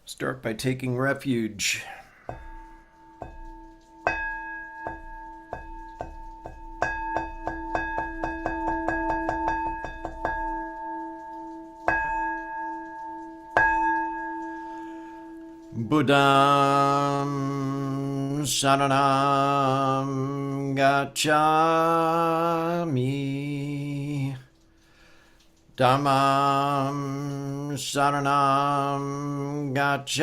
Start by taking refuge. Buddham Saranam Gacchami. Dhammam Saranam Gacchami.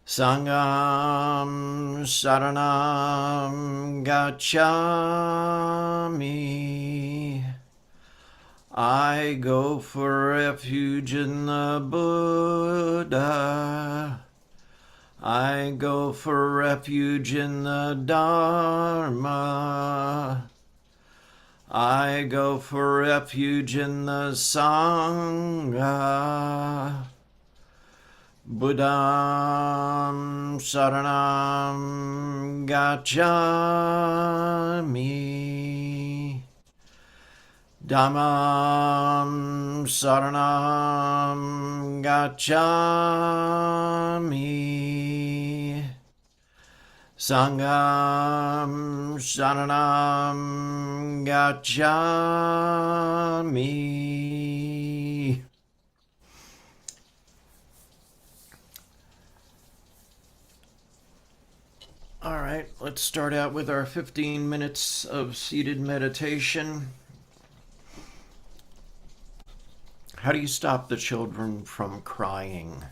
Sangham Saranam Gacchami. I go for refuge in the Buddha. I go for refuge in the Dharma. I go for refuge in the Sangha. Buddham Saranam Gacchami. Dhammam Saranam Gacchami. Sangham Saranam Gacchami. All right, let's start out with our 15 minutes of seated meditation. How do you stop the children from crying?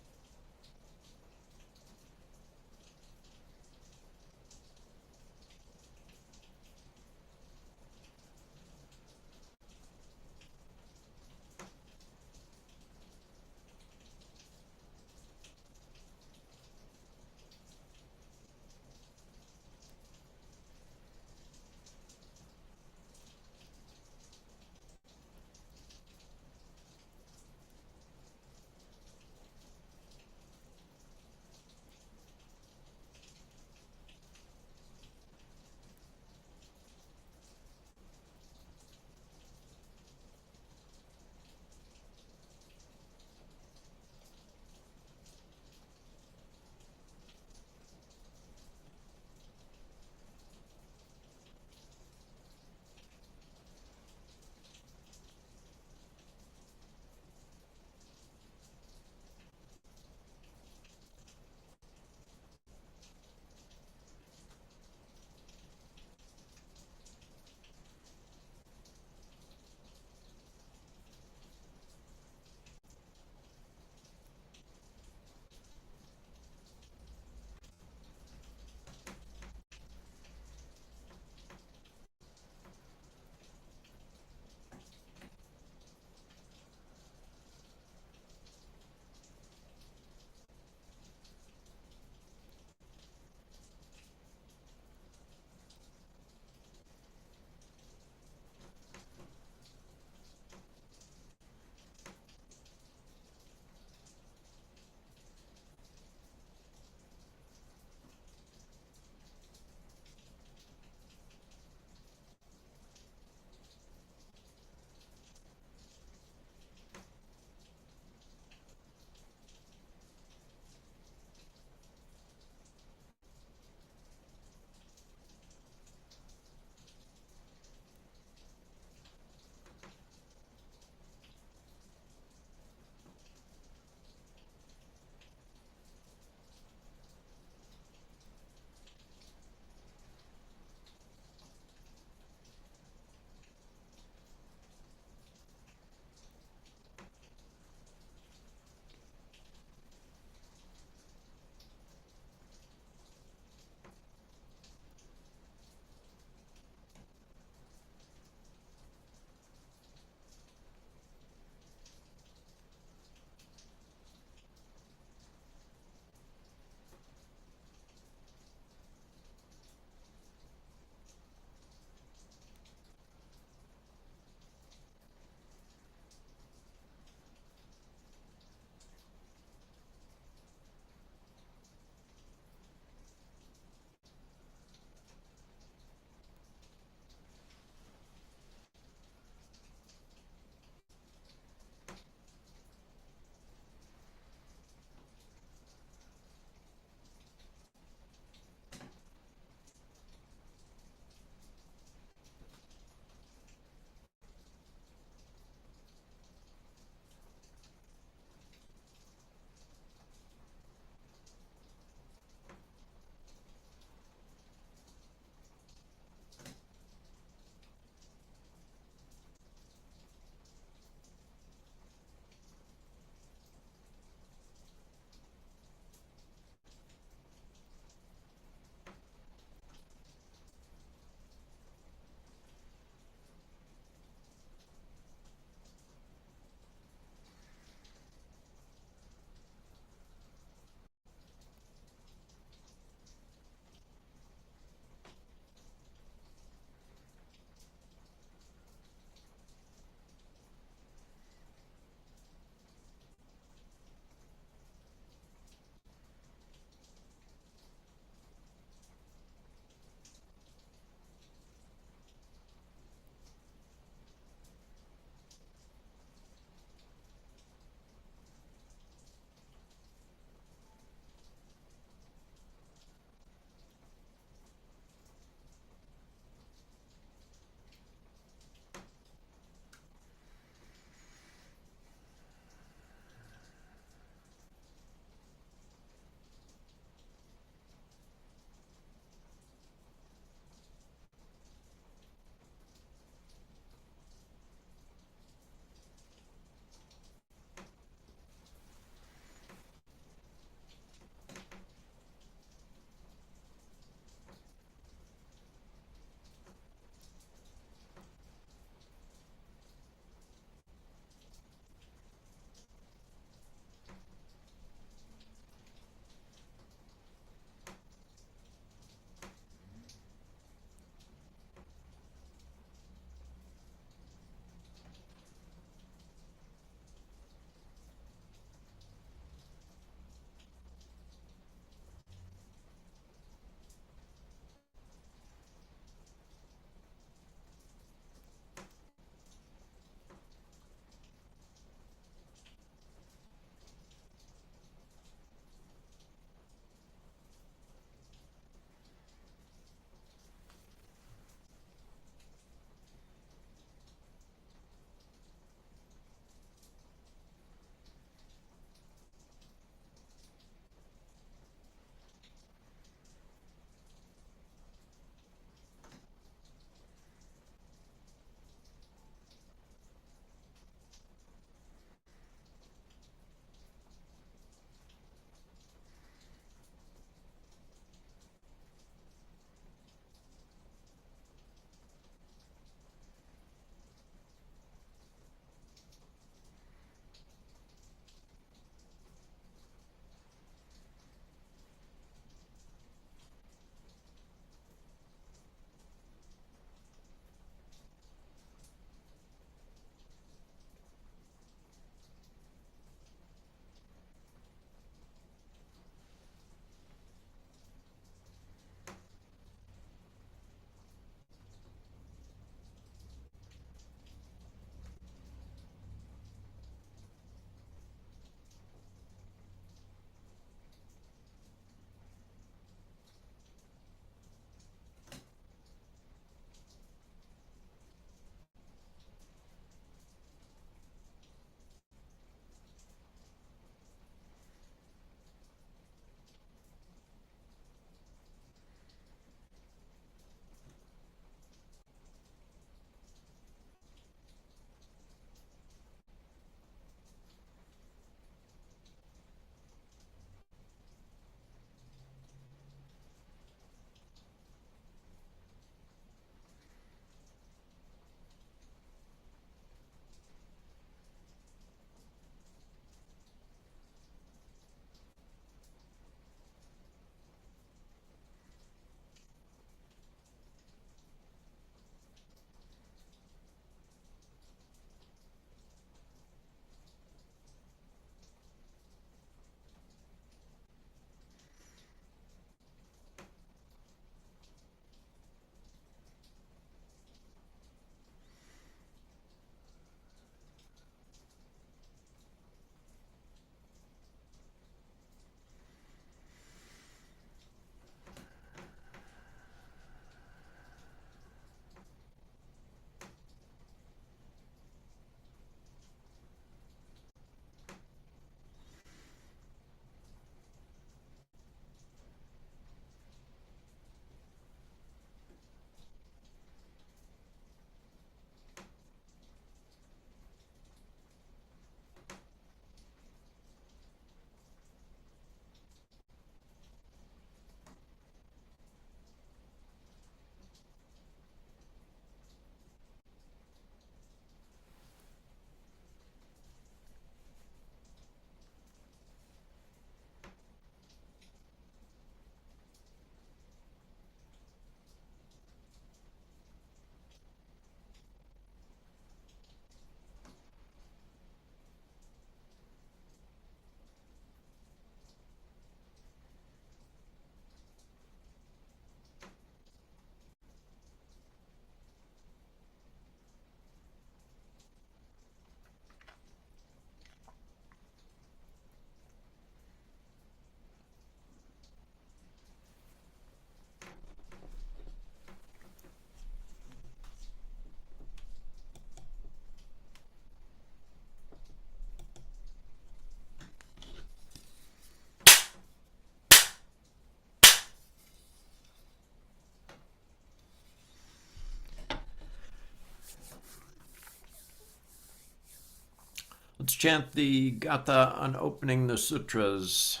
Let's chant the Gatha on opening the sutras.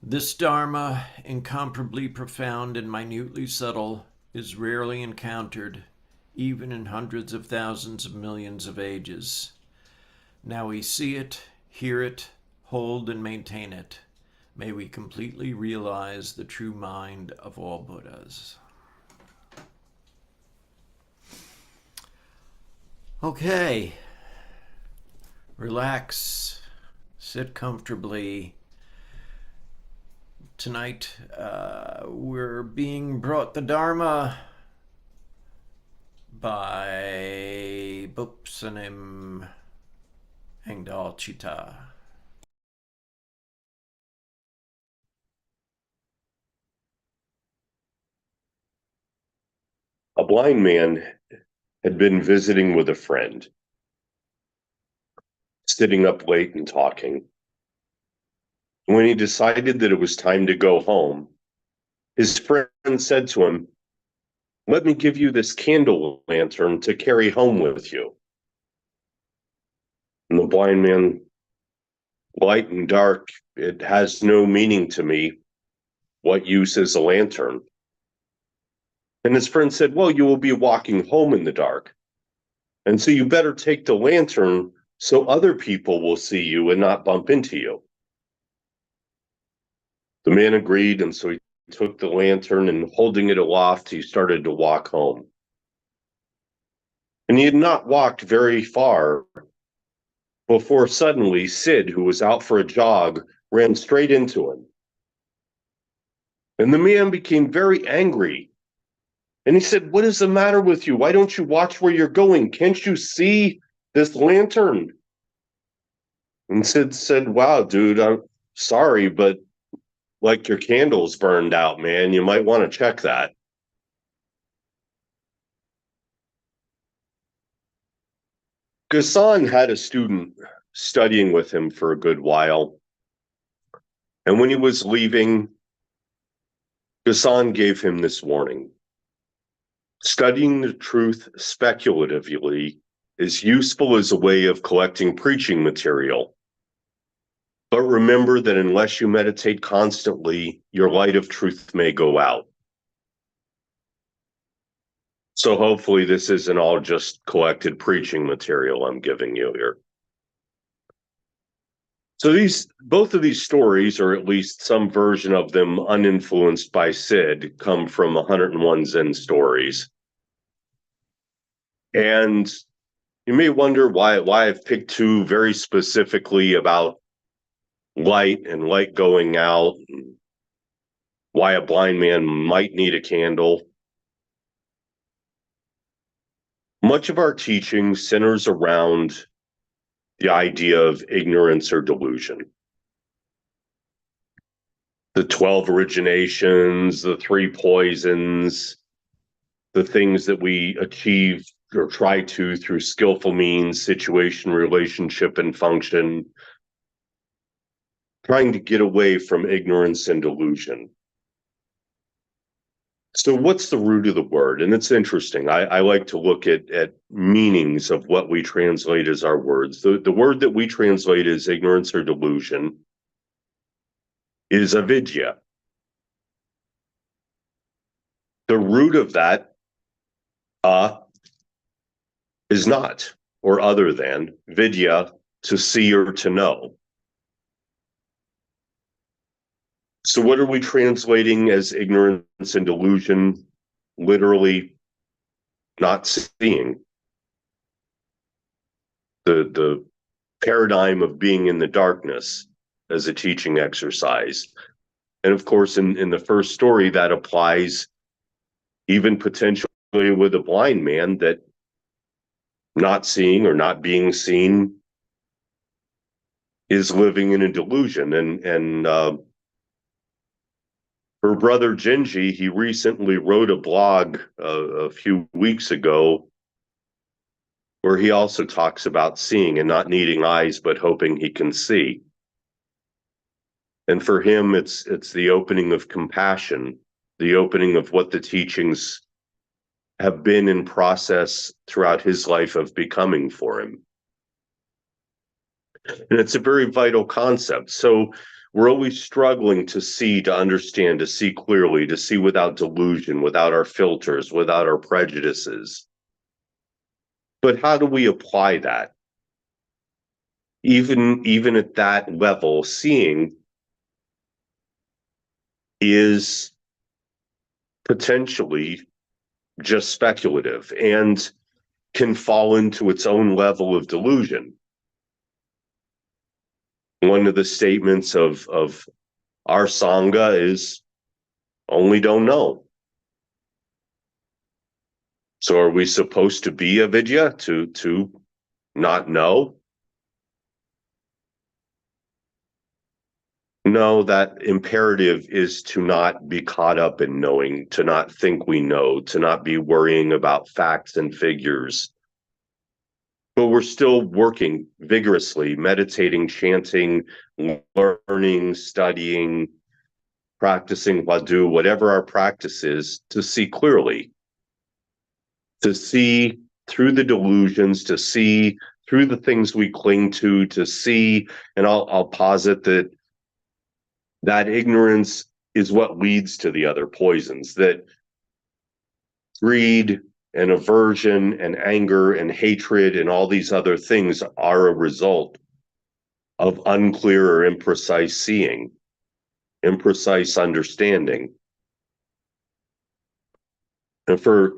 This Dharma, incomparably profound and minutely subtle, is rarely encountered, even in hundreds of thousands of millions of ages. Now we see it, hear it, hold and maintain it. May we completely realize the true mind of all Buddhas. Okay. Relax. Sit comfortably. Tonight, we're being brought the Dharma by Bupsanim Engdal Chitta. A blind man had been visiting with a friend, sitting up late and talking. When he decided that it was time to go home, his friend said to him, "Let me give you this candle lantern to carry home with you." And the blind man, "Light and dark, it has no meaning to me. What use is a lantern?" And his friend said, "Well, you will be walking home in the dark. And so you better take the lantern so other people will see you and not bump into you." The man agreed, and so he took the lantern and holding it aloft, he started to walk home. And he had not walked very far before suddenly Sid, who was out for a jog, ran straight into him. And the man became very angry. And he said, "What is the matter with you? Why don't you watch where you're going? Can't you see this lantern?" And Sid said, "Wow, dude, I'm sorry, but like your candle's burned out, man. You might want to check that." Ghassan had a student studying with him for a good while. And when he was leaving, Ghassan gave him this warning: studying the truth speculatively is useful as a way of collecting preaching material. But remember that unless you meditate constantly, your light of truth may go out. So hopefully this isn't all just collected preaching material I'm giving you here. So both of these stories, or at least some version of them uninfluenced by Sid, come from 101 Zen stories. And you may wonder why I've picked two very specifically about light and light going out, and why a blind man might need a candle. Much of our teaching centers around the idea of ignorance or delusion. The 12 originations, the 3 poisons, the things that we achieve or try to through skillful means, situation, relationship, and function, trying to get away from ignorance and delusion. So what's the root of the word? And it's interesting. I like to look at meanings of what we translate as our words. The word that we translate as ignorance or delusion is avidya. The root of that is not, or other than, vidya, to see or to know. So what are we translating as ignorance and delusion? Literally not seeing. The paradigm of being in the darkness as a teaching exercise. And of course, in the first story, that applies even potentially with a blind man, that not seeing or not being seen is living in a delusion. And her brother Genji, he recently wrote a blog a few weeks ago where he also talks about seeing and not needing eyes, but hoping he can see. And for him, it's the opening of compassion, the opening of what the teachings have been in process throughout his life of becoming for him. And it's a very vital concept. So we're always struggling to see, to understand, to see clearly, to see without delusion, without our filters, without our prejudices. But how do we apply that? Even at that level, seeing is potentially just speculative and can fall into its own level of delusion. One of the statements of our Sangha is only don't know. So are we supposed to be avidya to not know? No, that imperative is to not be caught up in knowing, to not think we know, to not be worrying about facts and figures. But we're still working vigorously, meditating, chanting, learning, studying, practicing Wadu, whatever our practice is, to see clearly, to see through the delusions, to see through the things we cling to see, and I'll posit that ignorance is what leads to the other poisons, that greed and aversion and anger and hatred and all these other things are a result of unclear or imprecise seeing, imprecise understanding. And for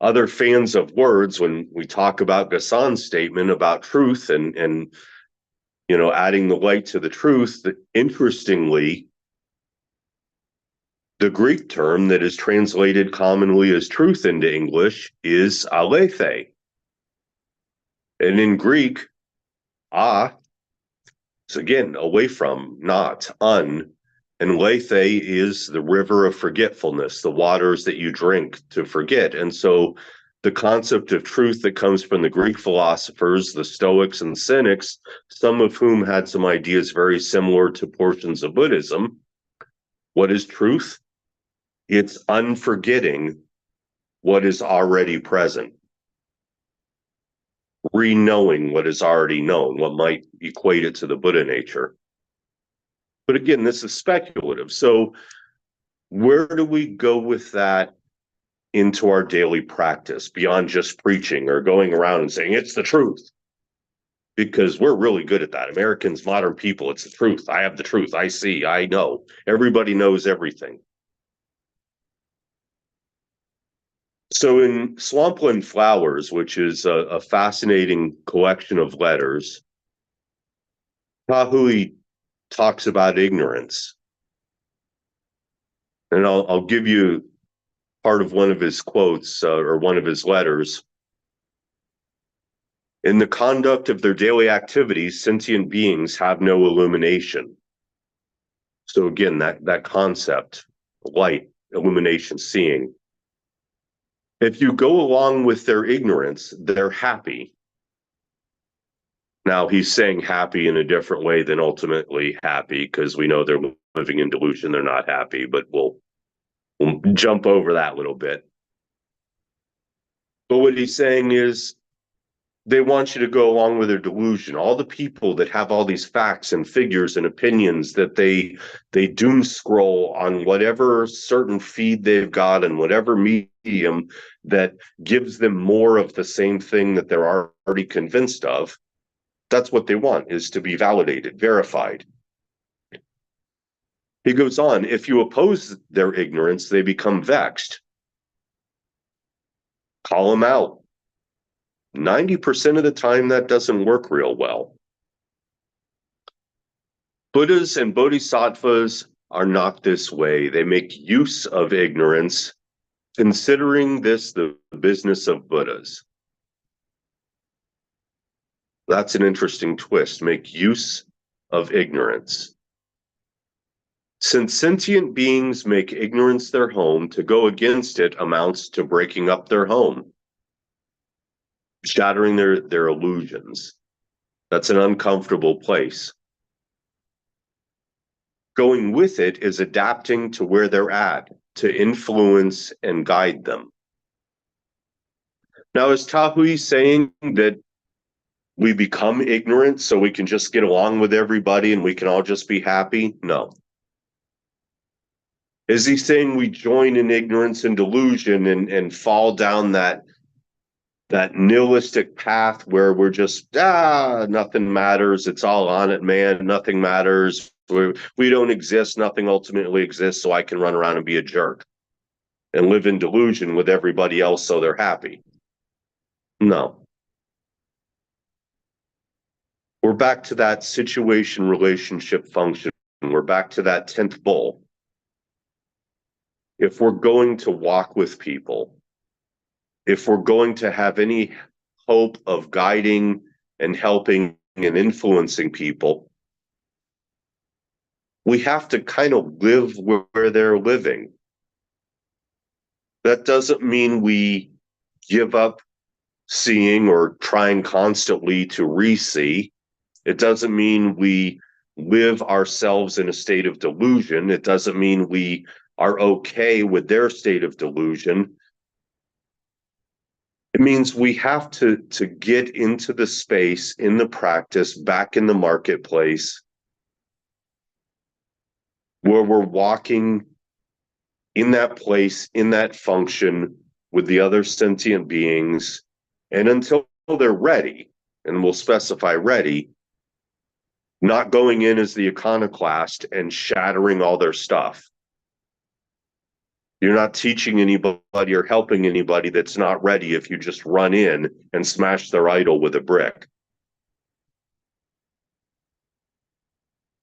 other fans of words, when we talk about Gassan's statement about truth and adding the light to the truth, that interestingly, the Greek term that is translated commonly as truth into English is aletheia. And in Greek, is again away from, not, and lethe is the river of forgetfulness, the waters that you drink to forget. And so the concept of truth that comes from the Greek philosophers, the Stoics and Cynics, some of whom had some ideas very similar to portions of Buddhism. What is truth? It's unforgetting what is already present, re-knowing what is already known, what might equate it to the Buddha nature. But again, this is speculative. So where do we go with that into our daily practice beyond just preaching or going around and saying it's the truth? Because we're really good at that. Americans, modern people, it's the truth. I have the truth. I see, I know. Everybody knows everything. So in Swampland Flowers, which is a fascinating collection of letters, Tahui talks about ignorance. And I'll give you part of one of his quotes or one of his letters. In the conduct of their daily activities, sentient beings have no illumination. So again, that concept, light, illumination, seeing. If you go along with their ignorance, they're happy. Now, he's saying happy in a different way than ultimately happy, because we know they're living in delusion, they're not happy, but we'll jump over that a little bit. But what he's saying is they want you to go along with their delusion. All the people that have all these facts and figures and opinions that they doom scroll on whatever certain feed they've got and whatever medium that gives them more of the same thing that they're already convinced of. That's what they want, is to be validated, verified. He goes on, if you oppose their ignorance, they become vexed. Call them out. 90% of the time, that doesn't work real well. Buddhas and bodhisattvas are not this way. They make use of ignorance, considering this the business of Buddhas. That's an interesting twist. Make use of ignorance. Since sentient beings make ignorance their home, to go against it amounts to breaking up their home, shattering their illusions. That's an uncomfortable place. Going with it is adapting to where they're at, to influence and guide them. Now, is Tahui saying that we become ignorant so we can just get along with everybody and we can all just be happy? No. Is he saying we join in ignorance and delusion and fall down that nihilistic path where we're just nothing matters, it's all on it, man, nothing matters, we don't exist, nothing ultimately exists, so I can run around and be a jerk and live in delusion with everybody else so they're happy? No. We're back to that situation relationship function. We're back to that 10th bull. If we're going to walk with people, if we're going to have any hope of guiding and helping and influencing people, we have to kind of live where they're living. That doesn't mean we give up seeing or trying constantly to re-see. It doesn't mean we live ourselves in a state of delusion. It doesn't mean we are okay with their state of delusion. It means we have to get into the space, in the practice, back in the marketplace, where we're walking in that place, in that function with the other sentient beings. And until they're ready, and we'll specify ready, not going in as the iconoclast and shattering all their stuff. You're not teaching anybody or helping anybody that's not ready if you just run in and smash their idol with a brick.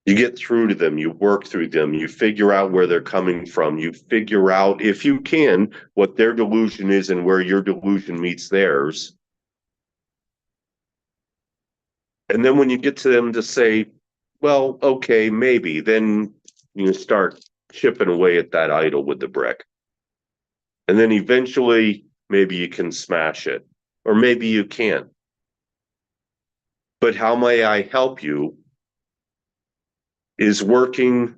You get through to them, you work through them, you figure out where they're coming from, you figure out, if you can, what their delusion is and where your delusion meets theirs. And then when you get to them to say, well, okay, maybe, then you start chipping away at that idol with the brick. And then eventually, maybe you can smash it, or maybe you can't. But how may I help you is working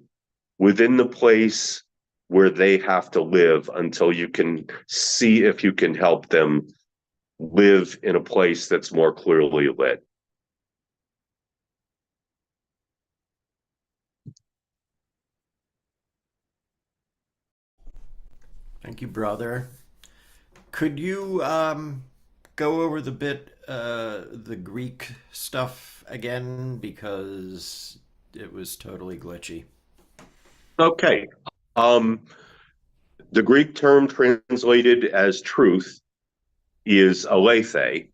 within the place where they have to live until you can see if you can help them live in a place that's more clearly lit. Thank you, brother. Could you go over the Greek stuff again, because it was totally glitchy. Okay. Um, the Greek term translated as truth is aletheia.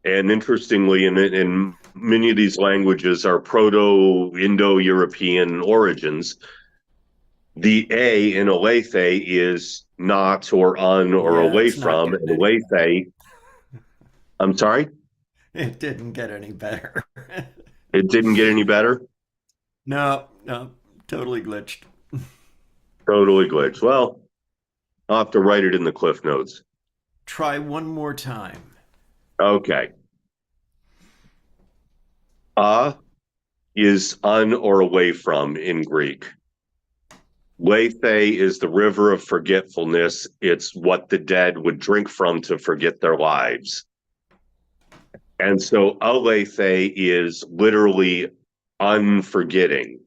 And interestingly, in many of these languages are Proto-Indo-European origins. The A in aletheia is not or un or Yeah, away it's not from. getting And any. aletheia, I'm sorry, It didn't get any better. it didn't get any better. No, no, totally glitched. Totally glitched. Well, I'll have to write it in the cliff notes. Try one more time. Okay. Is un or away from in Greek. Lethe is the river of forgetfulness. It's what the dead would drink from to forget their lives. And so aletheia is literally unforgetting.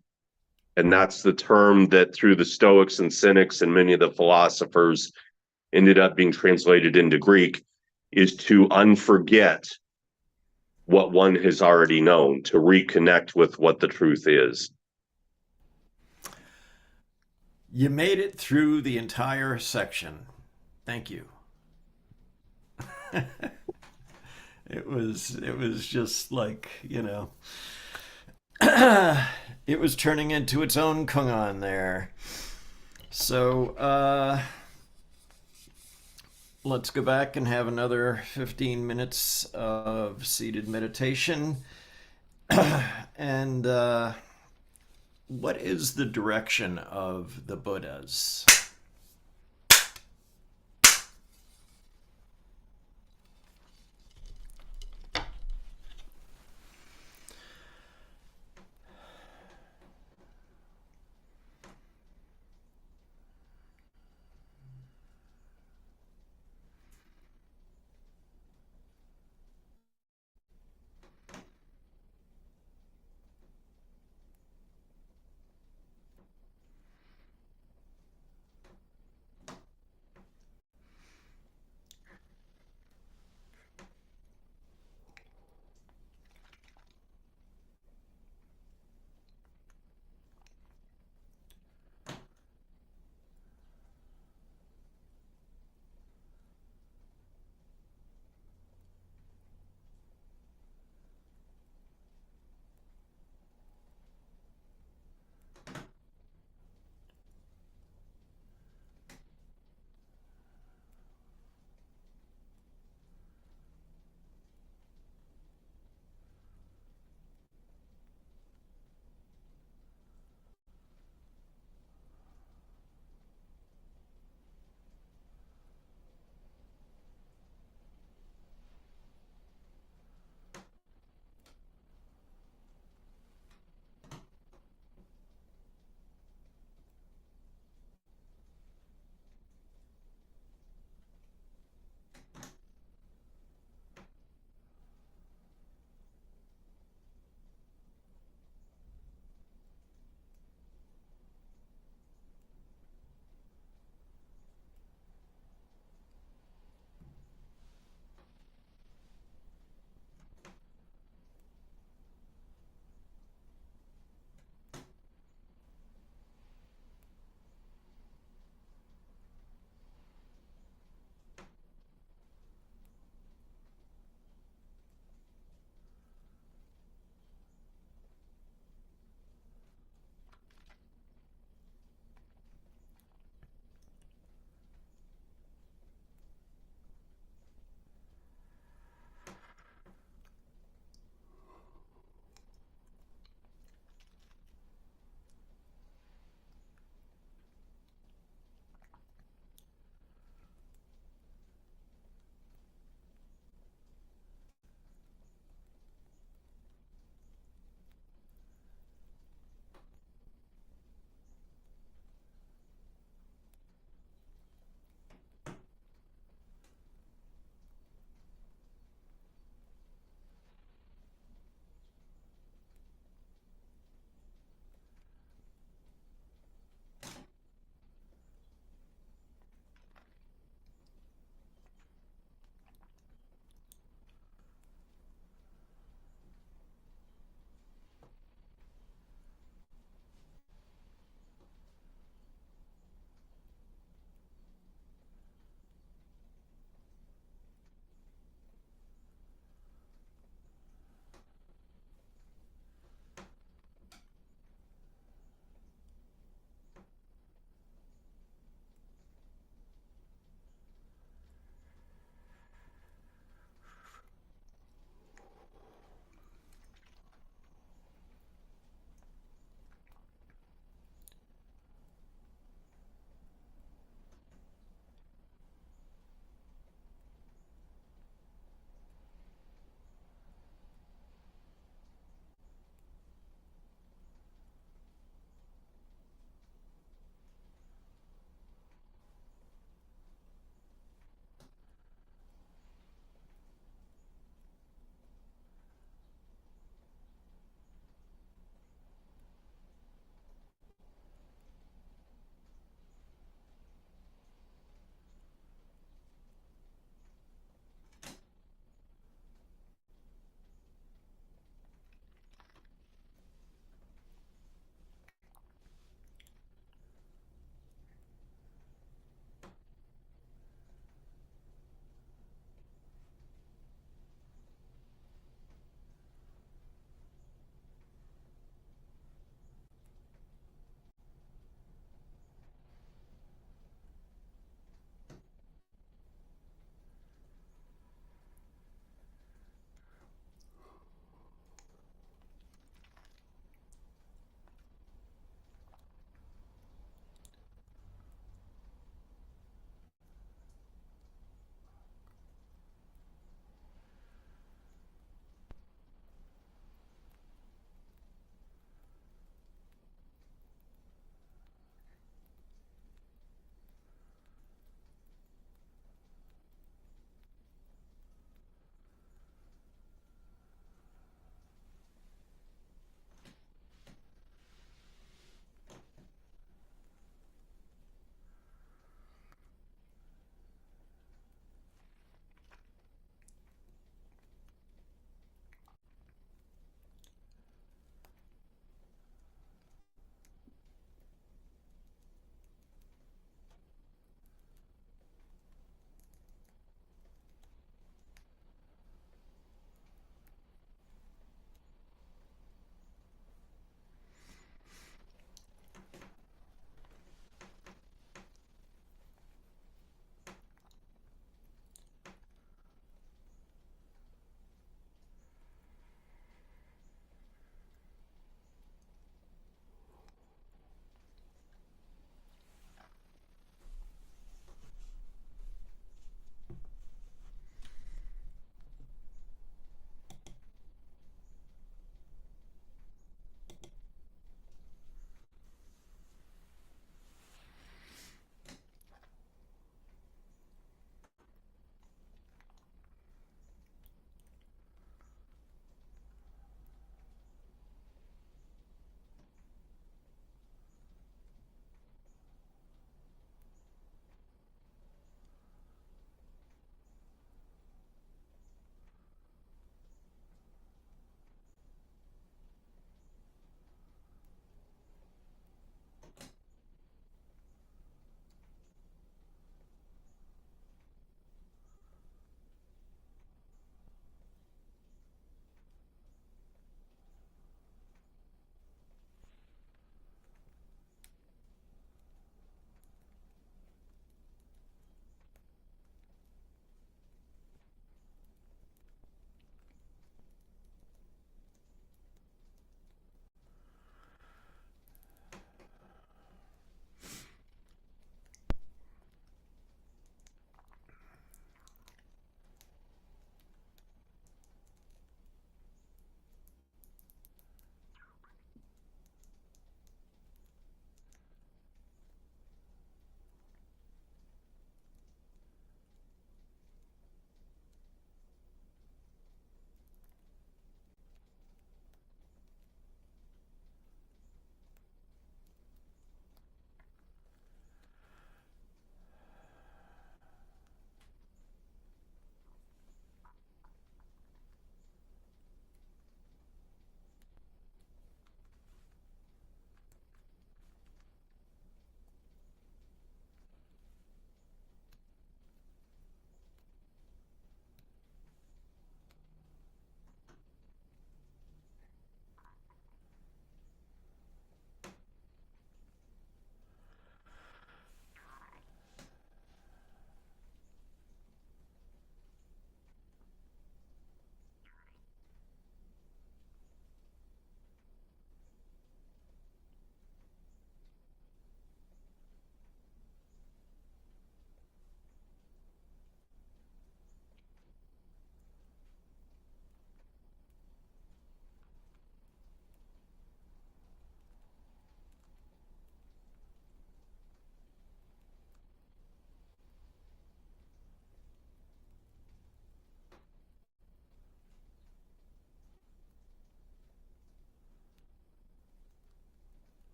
And that's the term that through the Stoics and Cynics and many of the philosophers ended up being translated into Greek, is to unforget what one has already known, to reconnect with what the truth is. You made it through the entire section. Thank you. It was just like, it was turning into its own Kungan there. So, let's go back and have another 15 minutes of seated meditation. And what is the direction of the Buddhas?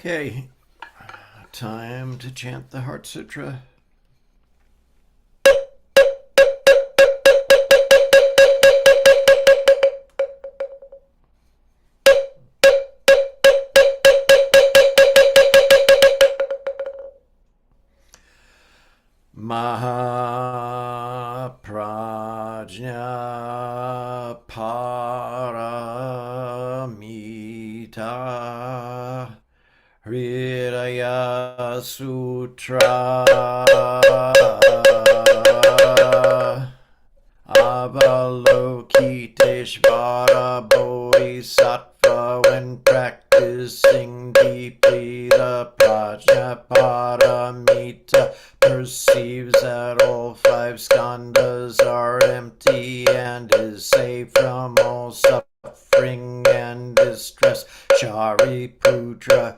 Okay, time to chant the Heart Sutra. Mahaprajna Paramita Hridaya Sutra Avalokiteshvara Bodhisattva, when practicing deeply the Prajna Paramita, perceives that all five skandhas are empty and is safe from all suffering and distress. Shariputra,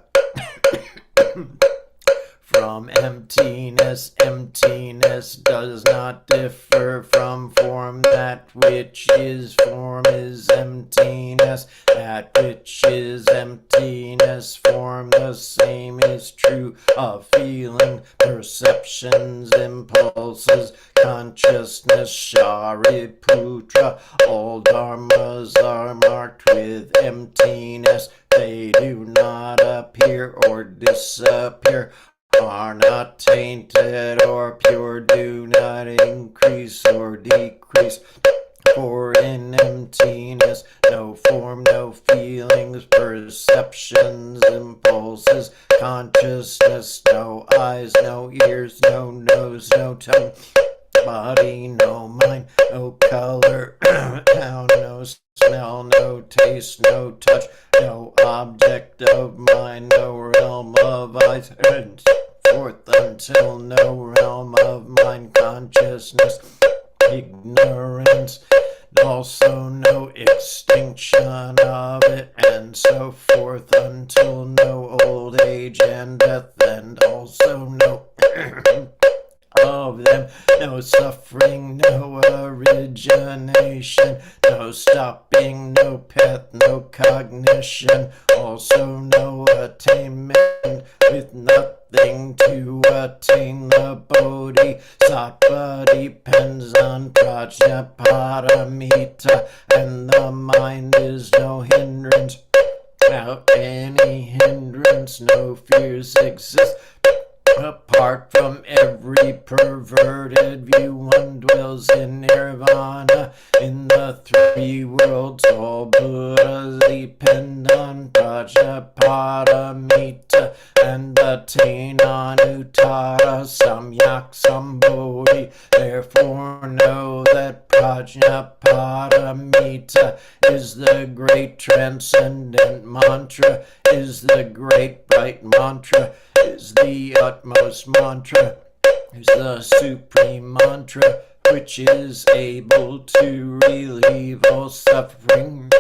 from emptiness. Emptiness does not differ from form. That which is form is emptiness. That which is emptiness, form. The same is true of feeling, perceptions, impulses, consciousness. Shariputra, all dharmas are marked with emptiness. They do not appear or disappear, are not tainted or pure, do not increase or decrease. For in emptiness, no form, no feelings, perceptions, impulses, consciousness, no eyes, no ears, no nose, no tongue, body, no mind, no color, no smell, no taste, no touch, no object of mind, no realm of eyes, and forth until no realm of mind consciousness, ignorance, also no extinction of it, and so forth until no old age and death, and also no of them, no suffering, no origination, no stopping, no path, no cognition, also no attainment, with nothing to attain. The Bodhisattva depends on Prajna Paramita, and the mind is no hindrance. Without any hindrance, no fears exist. Apart from every perverted view, one dwells in nirvana. In the three worlds, all Buddhas depend on Prajna Paramita and attain Anuttara Samyak Sambodhi. Therefore know that Prajna Paramita is the great transcendent mantra, is the great bright mantra, is the utmost mantra, is the supreme mantra, which is able to relieve all suffering.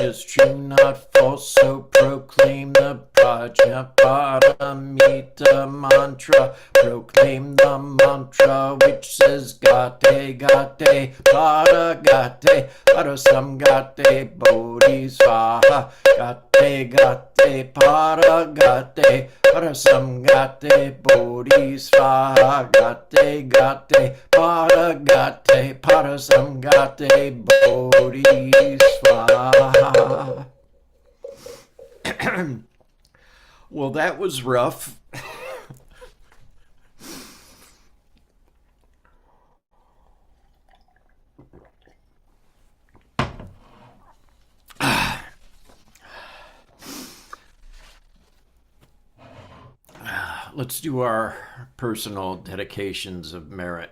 Is true, not false, so proclaim the Prajna Paramita mantra. Proclaim the mantra which says Gate Gate Para Gate Parasamgate Bodhisvaha. Gate Gate Para Gate Parasamgate Bodhisvaha. Gate Gate Para Gate Parasamgate Bodhisvaha. Well, that was rough. Let's do our personal dedications of merit.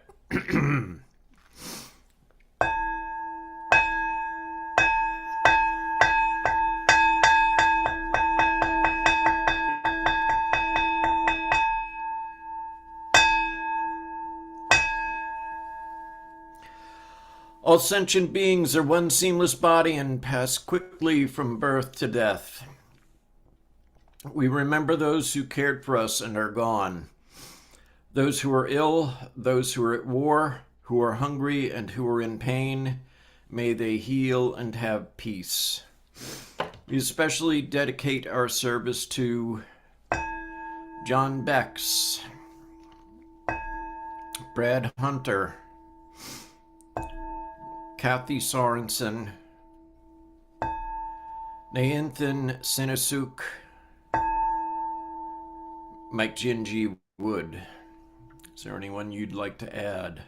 All sentient beings are one seamless body and pass quickly from birth to death. We remember those who cared for us and are gone. Those who are ill, those who are at war, who are hungry and who are in pain, may they heal and have peace. We especially dedicate our service to John Bex, Brad Hunter, Kathy Sorensen, Nathan Sinasuk, Mike Gingy Wood. Is there anyone you'd like to add?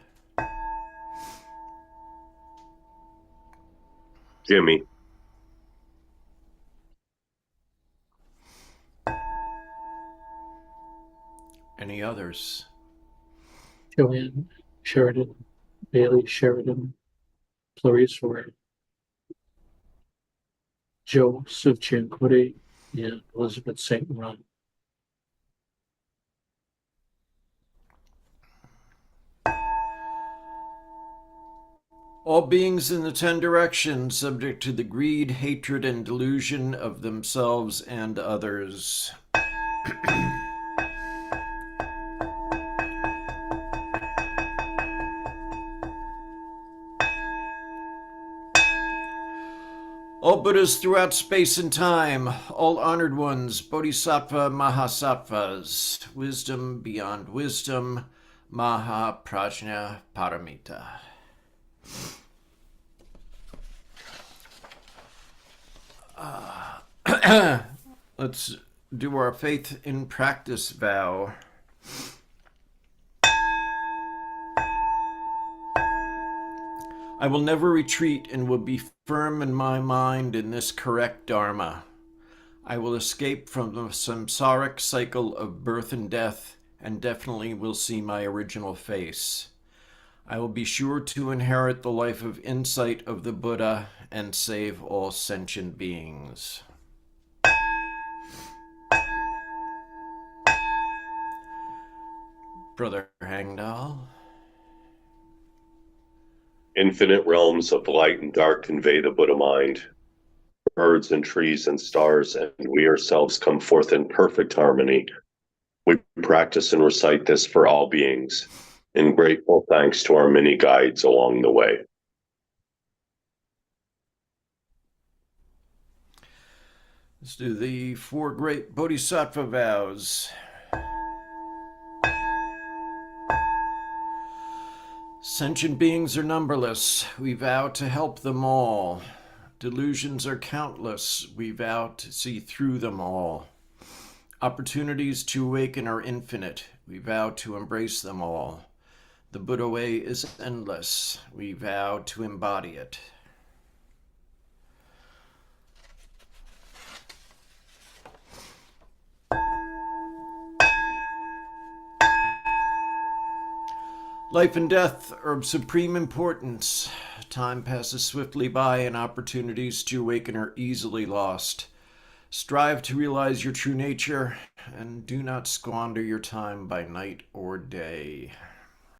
Jimmy. Any others? Joanne Sheridan, Bailey Sheridan, Clarice Ward, Joseph Giancutti, and Elizabeth St. Ron. All beings in the 10 directions, subject to the greed, hatred, and delusion of themselves and others. All Buddhas throughout space and time, all honored ones, Bodhisattva Mahasattvas, wisdom beyond wisdom, Maha Prajna Paramita. Let's do our faith in practice vow. I will never retreat and will be firm in my mind in this correct Dharma. I will escape from the samsaric cycle of birth and death and definitely will see my original face. I will be sure to inherit the life of insight of the Buddha and save all sentient beings. Brother Hangdal. Infinite realms of light and dark convey the Buddha mind. Birds and trees and stars, and we ourselves come forth in perfect harmony. We practice and recite this for all beings, in grateful thanks to our many guides along the way. Let's do the 4 great Bodhisattva vows. Sentient beings are numberless. We vow to help them all. Delusions are countless. We vow to see through them all. Opportunities to awaken are infinite. We vow to embrace them all. The Buddha way is endless. We vow to embody it. Life and death are of supreme importance. Time passes swiftly by and opportunities to awaken are easily lost. Strive to realize your true nature and do not squander your time by night or day.